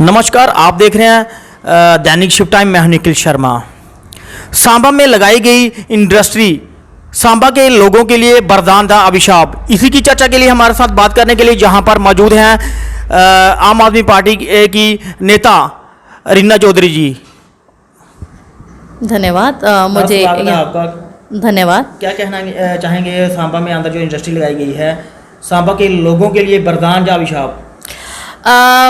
नमस्कार, आप देख रहे हैं दैनिक शिफ्ट टाइम। मैं हूं निखिल शर्मा। सांबा में लगाई गई इंडस्ट्री सांबा के लोगों के लिए वरदान था अभिशाप। इसी की चर्चा के लिए हमारे साथ बात करने के लिए जहां पर मौजूद हैं आम आदमी पार्टी की नेता रीना चौधरी जी। धन्यवाद। मुझे आपका धन्यवाद। क्या कहना चाहेंगे? सांबा में अंदर जो इंडस्ट्री लगाई गई है, सांबा के लोगों के लिए वरदान या अभिशाप?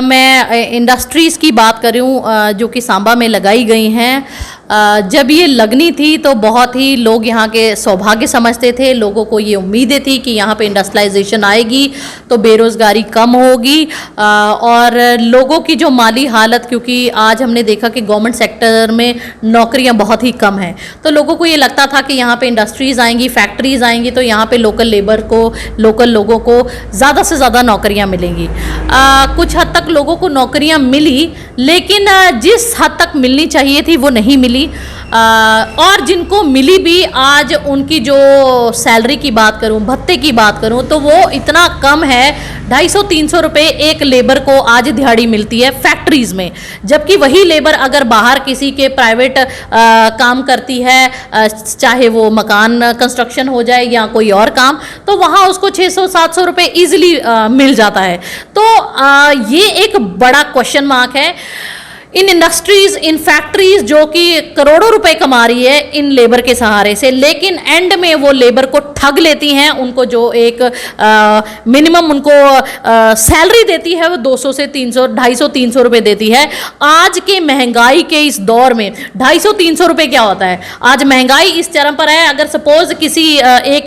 मैं इंडस्ट्रीज़ की बात करूं जो कि सांबा में लगाई गई हैं। जब ये लगनी थी तो बहुत ही लोग यहाँ के सौभाग्य समझते थे। लोगों को ये उम्मीदें थी कि यहाँ पे इंडस्ट्रियलाइजेशन आएगी तो बेरोज़गारी कम होगी और लोगों की जो माली हालत, क्योंकि आज हमने देखा कि गवर्नमेंट सेक्टर में नौकरियाँ बहुत ही कम हैं, तो लोगों को ये लगता था कि यहाँ पे इंडस्ट्रीज़ आएंगी, फैक्ट्रीज़ आएंगी तो यहाँ पे लोकल लेबर को, लोकल लोगों को ज़्यादा से ज़्यादा नौकरियाँ मिलेंगी। कुछ हद तक लोगों को नौकरियां मिली, लेकिन जिस हद तक मिलनी चाहिए थी वो नहीं मिली। और जिनको मिली भी, आज उनकी जो सैलरी की बात करूं, भत्ते की बात करूं, तो वो इतना कम है। 250-300 रुपये एक लेबर को आज दिहाड़ी मिलती है फैक्ट्रीज़ में, जबकि वही लेबर अगर बाहर किसी के प्राइवेट काम करती है, चाहे वो मकान कंस्ट्रक्शन हो जाए या कोई और काम, तो वहाँ उसको 600-700 रुपये ईजिली मिल जाता है। तो ये एक बड़ा क्वेश्चन मार्क है। इन इंडस्ट्रीज़, इन फैक्ट्रीज़ जो कि करोड़ों रुपए कमा रही है इन लेबर के सहारे से, लेकिन एंड में वो लेबर को ठग लेती हैं। उनको जो एक मिनिमम उनको सैलरी देती है वो 200 से 300, 250-300 रुपये देती है। आज के महंगाई के इस दौर में 250-300 रुपये क्या होता है? आज महंगाई इस चरम पर है। अगर सपोज किसी एक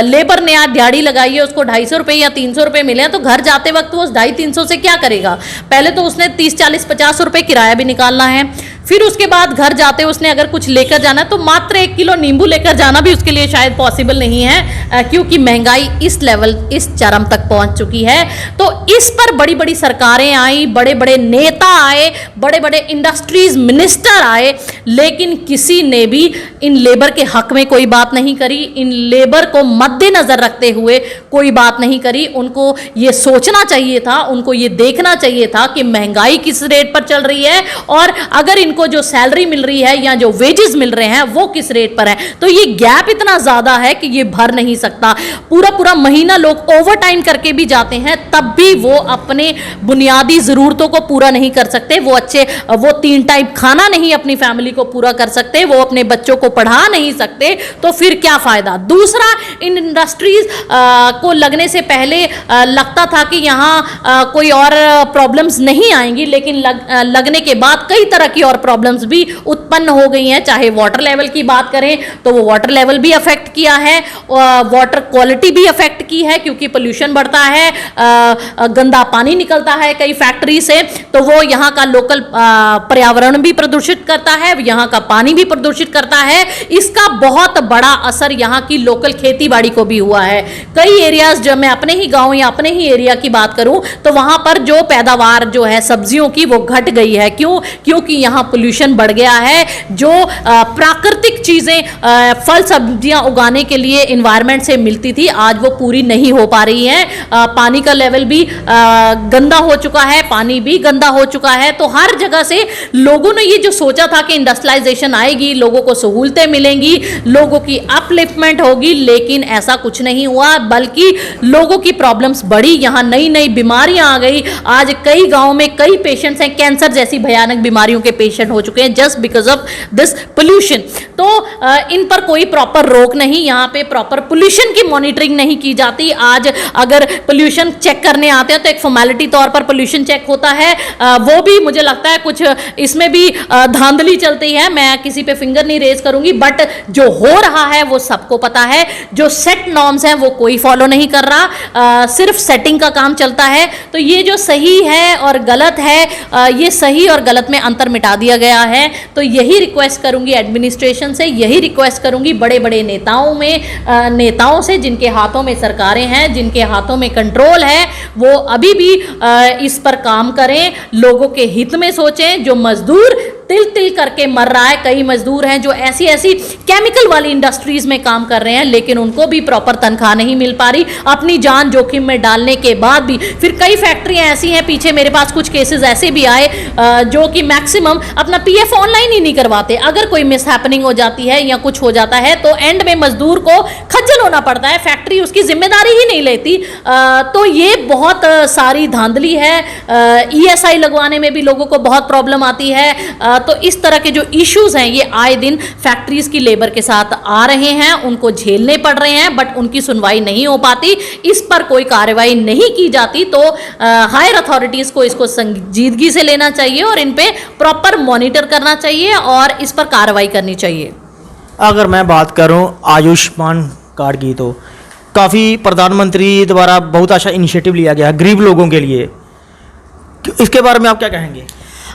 लेबर ने आज दिहाड़ी लगाई है, उसको 250 रुपये या 300 रुपये मिले हैं, तो घर जाते वक्त वो उस 250-300 से क्या करेगा? पहले तो उसने 30-40-50 रुपये किराया भी निकालना है, फिर उसके बाद घर जाते उसने अगर कुछ लेकर जाना है तो मात्र 1 किलो नींबू लेकर जाना भी उसके लिए शायद पॉसिबल नहीं है, क्योंकि महंगाई इस लेवल, इस चरम तक पहुंच चुकी है। तो इस पर बड़ी बड़ी सरकारें आई, बड़े बड़े नेता आए, बड़े बड़े इंडस्ट्रीज मिनिस्टर आए, लेकिन किसी ने भी इन लेबर के हक में कोई बात नहीं करी। इन लेबर को मद्देनजर रखते हुए कोई बात नहीं करी। उनको ये सोचना चाहिए था, उनको ये देखना चाहिए था कि महंगाई किस रेट पर चल रही है और अगर इनको जो सैलरी मिल रही है या जो वेजेस मिल रहे हैं वो किस रेट पर है। तो ये गैप इतना ज्यादा है कि ये भर नहीं सकता। पूरा पूरा महीना लोग ओवर टाइम करके भी जाते हैं, तब भी वो अपने बुनियादी जरूरतों को पूरा नहीं कर सकते। वो 3 टाइम खाना नहीं अपनी फैमिली को पूरा कर सकते, वो अपने बच्चों को पढ़ा नहीं सकते, तो फिर क्या फायदा? दूसरा, इन इंडस्ट्रीज को लगने से पहले लगता था कि यहाँ कोई और प्रॉब्लम्स नहीं आएंगी, लेकिन लगने के बाद कई तरह की और प्रॉब्लम्स भी उत्पन्न हो गई हैं। चाहे वाटर लेवल की बात करें तो वो वाटर लेवल भी अफेक्ट किया है, वाटर क्वालिटी भी अफेक्ट की है, क्योंकि पोल्यूशन बढ़ता है, गंदा पानी निकलता है कई फैक्ट्री से, तो वो यहाँ का लोकल पर्यावरण भी प्रदूषित करता है, यहाँ का पानी भी प्रदूषित करता है। इसका बहुत बड़ा असर यहाँ की लोकल खेती बाड़ी को भी हुआ है। कई एरियाज, जब मैं अपने ही गांव या अपने ही एरिया की बात करूं तो वहां पर जो पैदावार जो है सब्जियों की वो घट गई है। क्योंकि यहाँ पोल्यूशन बढ़ गया है। जो प्राकृतिक चीजें, फल सब्जियां उगाने के लिए एनवायरनमेंट से मिलती थी, आज वो पूरी नहीं हो पा रही है। पानी का लेवल भी गंदा हो चुका है, पानी भी गंदा हो चुका है। तो हर जगह से लोगों ने ये जो सोचा था कि इंडस्ट्रियलाइजेशन आएगी, लोगों को सहूलतें मिलेंगी, लोगों की अपलिफ्टमेंट होगी, लेकिन ऐसा कुछ नहीं हुआ, बल्कि लोगों की प्रॉब्लम्स बढ़ी। यहाँ नई नई बीमारियां आ गई। आज कई गांवों में कई पेशेंट्स हैं, कैंसर जैसी भयानक बीमारियों के पेशेंट हो चुके हैं just because of this pollution. तो इन पर कोई प्रॉपर रोक नहीं, यहाँ पे प्रॉपर पोल्यूशन की मॉनिटरिंग नहीं की जाती। आज अगर पोल्यूशन चेक करने आते हैं तो एक फॉर्मेलिटी तौर पर पोल्यूशन चेक होता है, वो भी मुझे लगता है कुछ इसमें भी धांधली चलती है। मैं किसी पे फिंगर नहीं रेज करूंगी, बट जो हो रहा है वो सबको पता है। जो सेट नॉर्म्स हैं वो कोई फॉलो नहीं कर रहा, सिर्फ सेटिंग का काम चलता है। तो ये जो सही है और गलत है, ये सही और गलत में अंतर मिटा दिया गया है। तो यही रिक्वेस्ट करूंगी एडमिनिस्ट्रेशन से, यही रिक्वेस्ट करूंगी बड़े बड़े नेताओं से, जिनके हाथों में सरकारें हैं, जिनके हाथों में कंट्रोल है, वो अभी भी इस पर काम करें, लोगों के हित में सोचें। जो मजदूर तिल तिल करके मर रहा है। कई मजदूर हैं जो ऐसी ऐसी केमिकल वाली इंडस्ट्रीज में काम कर रहे हैं, लेकिन उनको भी प्रॉपर तनख्वाह नहीं मिल पा रही, अपनी जान जोखिम में डालने के बाद भी। फिर कई फैक्ट्रियां ऐसी हैं, पीछे मेरे पास कुछ केसेस ऐसे भी आए जो कि मैक्सिमम अपना पीएफ ऑनलाइन ही नहीं करवाते। अगर कोई मिस हैपनिंग हो जाती है या कुछ हो जाता है तो एंड में मजदूर को खज्जल होना पड़ता है, फैक्ट्री उसकी जिम्मेदारी ही नहीं लेती। तो ये बहुत सारी धांधली है। ईएसआई लगवाने में भी लोगों को बहुत प्रॉब्लम आती है। तो इस तरह के जो इश्यूज हैं ये आए दिन फैक्ट्रीज की लेबर के साथ आ रहे हैं, उनको झेलने पड़ रहे हैं, बट उनकी सुनवाई नहीं हो पाती, इस पर कोई कार्रवाई नहीं की जाती। तो हायर अथॉरिटीज को इसको संजीदगी से लेना चाहिए और इन पे प्रॉपर मॉनिटर करना चाहिए और इस पर कार्रवाई करनी चाहिए। अगर मैं बात करूं आयुष्मान कार्ड की, तो काफ़ी प्रधानमंत्री द्वारा बहुत अच्छा इनिशिएटिव लिया गया है गरीब लोगों के लिए, इसके बारे में आप क्या कहेंगे?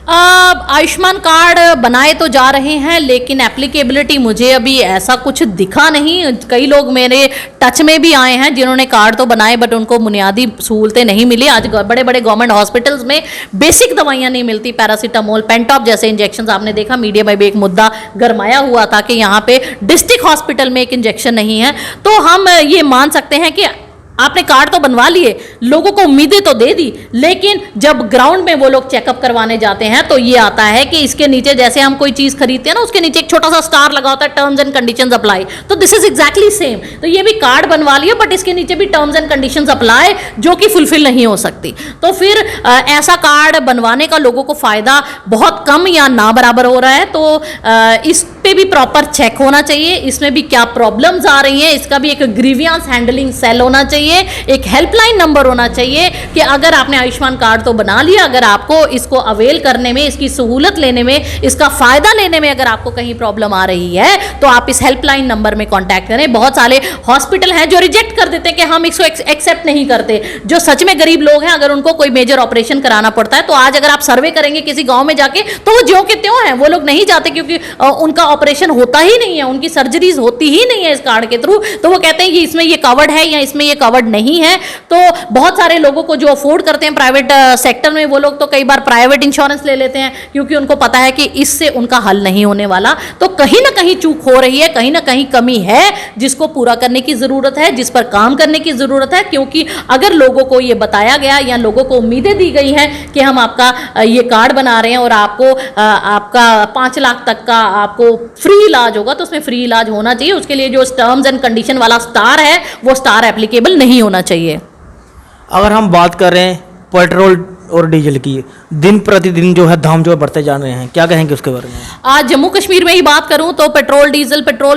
आयुष्मान कार्ड बनाए तो जा रहे हैं, लेकिन एप्लीकेबिलिटी मुझे अभी ऐसा कुछ दिखा नहीं। कई लोग मेरे टच में भी आए हैं जिन्होंने कार्ड तो बनाए बट उनको बुनियादी सहूलतें नहीं मिली। आज बड़े बड़े गवर्नमेंट हॉस्पिटल्स में बेसिक दवाइयां नहीं मिलती, पैरासीटामोल, पेंटॉप जैसे इंजेक्शन। आपने देखा मीडिया में भी एक मुद्दा गरमाया हुआ था कि यहाँ पे डिस्ट्रिक्ट हॉस्पिटल में एक इंजेक्शन नहीं है। तो हम ये मान सकते हैं कि आपने कार्ड तो बनवा लिए, लोगों को उम्मीदें तो दे दी, लेकिन जब ग्राउंड में वो लोग चेकअप करवाने जाते हैं तो ये आता है कि इसके नीचे, जैसे हम कोई चीज खरीदते हैं ना, उसके नीचे एक छोटा सा स्टार लगा होता है, टर्म्स एंड कंडीशंस अप्लाई। तो दिस इज एग्जैक्टली सेम। तो ये भी कार्ड बनवा लिया बट इसके नीचे भी टर्म्स एंड कंडीशंस अप्लाई, जो कि फुलफिल नहीं हो सकती। तो फिर ऐसा कार्ड बनवाने का लोगों को फायदा बहुत कम या ना बराबर हो रहा है। तो इस पे भी प्रॉपर चेक होना चाहिए, इसमें भी क्या प्रॉब्लम्स आ रही हैं, इसका भी एक ग्रीवियंस हैंडलिंग सेल होना चाहिए, एक हेल्पलाइन नंबर होना चाहिए कि अगर आपने आयुष्मान कार्ड तो बना लिया, अगर आपको इसको अवेल करने में, इसकी सहूलत लेने में, इसका फायदा लेने में अगर आपको कहीं प्रॉब्लम आ रही है तो आप इस हेल्पलाइन नंबर में कांटेक्ट करें। बहुत सारे हॉस्पिटल हैं जो रिजेक्ट कर देते हैं कि हम इसको एक्सेप्ट नहीं करते। जो सच में गरीब लोग हैं, अगर उनको कोई मेजर ऑपरेशन कराना पड़ता है तो आज अगर आप सर्वे करेंगे किसी गांव में जाके तो वो ज्यों के त्यों हैं, वो लोग नहीं जाते क्योंकि उनका ऑपरेशन होता ही नहीं है, उनकी सर्जरीज होती ही नहीं है इस कार्ड के थ्रू। तो वो कहते हैं कि इसमें ये कवर्ड है या इसमें ये कवर्ड नहीं है। तो बहुत सारे लोगों को जो अफोर्ड करते हैं प्राइवेट सेक्टर में, वो लोग तो कई बार प्राइवेट इंश्योरेंस ले लेते हैं क्योंकि उनको पता है कि इससे उनका हल नहीं होने वाला। तो कहीं ना कहीं चूक हो रही है, कहीं ना कहीं कमी है जिसको पूरा करने की जरूरत है, जिस पर काम करने की जरूरत है। क्योंकि अगर लोगों को ये बताया गया या लोगों को उम्मीदें दी गई हैं कि हम आपका ये कार्ड बना रहे हैं और आपको आपका 5 लाख तक का आपको फ्री इलाज होगा, तो उसमें फ्री इलाज होना चाहिए। उसके लिए जो टर्म्स एंड कंडीशन वाला स्टार है वो स्टार एप्लीकेबल नहीं होना चाहिए। अगर हम बात कर रहे हैं पेट्रोल और डीजल की, दिन प्रतिदिन जो है दाम जो है बढ़ते जा रहे हैं, क्या कहेंगे उसके बारे में? आज जम्मू कश्मीर में ही बात करूं तो पेट्रोल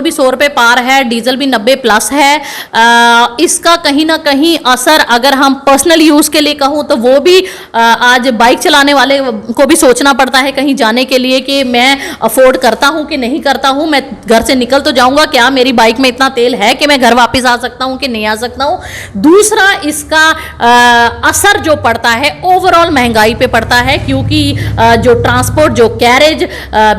भी 100 रुपये पार है, डीजल भी 90 प्लस है। इसका कहीं ना कहीं असर अगर हम पर्सनल यूज़ के लिए कहूं तो वो भी आज बाइक चलाने वाले को भी सोचना पड़ता है कहीं जाने के लिए कि मैं अफोर्ड करता हूं कि नहीं करता हूं, मैं घर से निकल तो जाऊंगा, क्या मेरी बाइक में इतना तेल है कि मैं घर वापस आ सकता हूं कि नहीं आ सकता हूं। दूसरा, इसका असर जो पड़ता है ओवरऑल महंगाई पे पड़ता है, क्योंकि जो ट्रांसपोर्ट, जो कैरेज,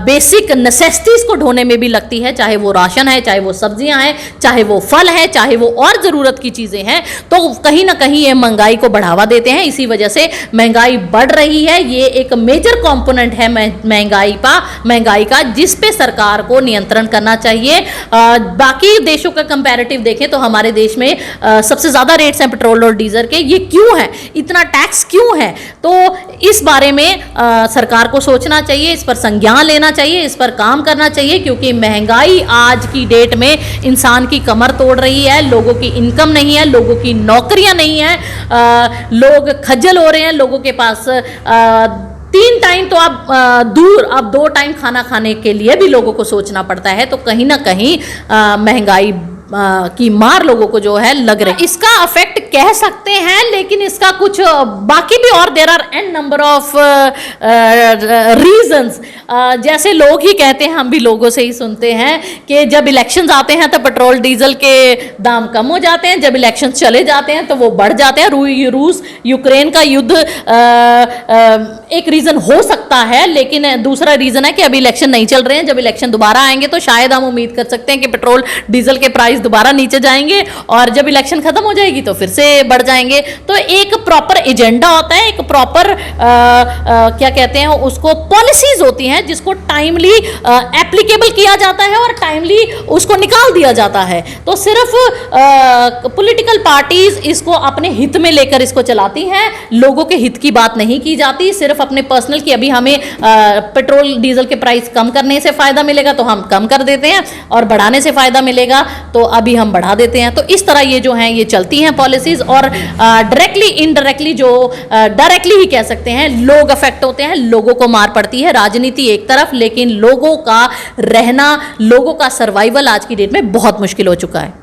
बेसिक नेसेसिटीज को ढोने में भी लगती है, चाहे वो राशन है, चाहे वो सब्जियां हैं, चाहे वो फल है, चाहे वो और ज़रूरत की चीज़ें हैं। तो कहीं ना कहीं ये महंगाई को बढ़ावा देते हैं, इसी वजह से महंगाई बढ़ रही है। ये एक मेजर कंपोनेंट है महंगाई का जिस पे सरकार को नियंत्रण करना चाहिए। बाकी देशों का कंपैरेटिव देखें तो हमारे देश में सबसे ज़्यादा रेट्स हैं पेट्रोल और डीजल के। ये क्यों है, इतना टैक्स क्यों है? तो इस बारे में सरकार को सोचना चाहिए, इस पर संज्ञान लेना चाहिए, इस पर काम करना चाहिए, क्योंकि महंगाई आज की डेट में इंसान की कमर तोड़ रही है। लोगों की इनकम नहीं है, लोगों की नौकरियां नहीं है, लोग खज्जल हो रहे हैं, लोगों के पास 3 टाइम तो आप दूर, अब 2 टाइम खाना खाने के लिए भी लोगों को सोचना पड़ता है। तो कहीं ना कहीं महंगाई की मार लोगों को जो है लग रही है। इसका अफेक्ट कह सकते हैं, लेकिन इसका कुछ बाकी भी और there are n number of reasons. जैसे लोग ही कहते हैं, हम भी लोगों से ही सुनते हैं कि जब इलेक्शंस आते हैं तो पेट्रोल डीजल के दाम कम हो जाते हैं, जब इलेक्शंस चले जाते हैं तो वो बढ़ जाते हैं। रूस यूक्रेन का युद्ध एक रीजन हो सकता है, लेकिन दूसरा रीजन है कि अभी इलेक्शन नहीं चल रहे हैं। जब इलेक्शन दोबारा आएंगे तो शायद हम उम्मीद कर सकते हैं कि पेट्रोल डीजल के प्राइस प्राइस दोबारा नीचे जाएंगे और जब इलेक्शन खत्म हो जाएगी तो फिर से बढ़ जाएंगे। तो एक प्रॉपर एजेंडा होता है, एक प्रॉपर क्या कहते हैं उसको, पॉलिसीज होती हैं जिसको टाइमली एप्लीकेबल किया जाता है और टाइमली उसको निकाल दिया जाता है। तो सिर्फ पॉलिटिकल पार्टीज इसको अपने हित में लेकर इसको चलाती हैं, लोगों के हित की बात नहीं की जाती, सिर्फ अपने पर्सनल की। अभी हमें पेट्रोल डीजल के प्राइस कम करने से फायदा मिलेगा तो हम कम कर देते हैं, और बढ़ाने से फायदा मिलेगा तो अभी हम बढ़ा देते हैं। तो इस तरह ये जो हैं ये चलती हैं पॉलिसीज, और डायरेक्टली इनडायरेक्टली, जो डायरेक्टली ही कह सकते हैं, लोग अफेक्ट होते हैं, लोगों को मार पड़ती है। राजनीति एक तरफ, लेकिन लोगों का रहना, लोगों का सर्वाइवल आज की डेट में बहुत मुश्किल हो चुका है।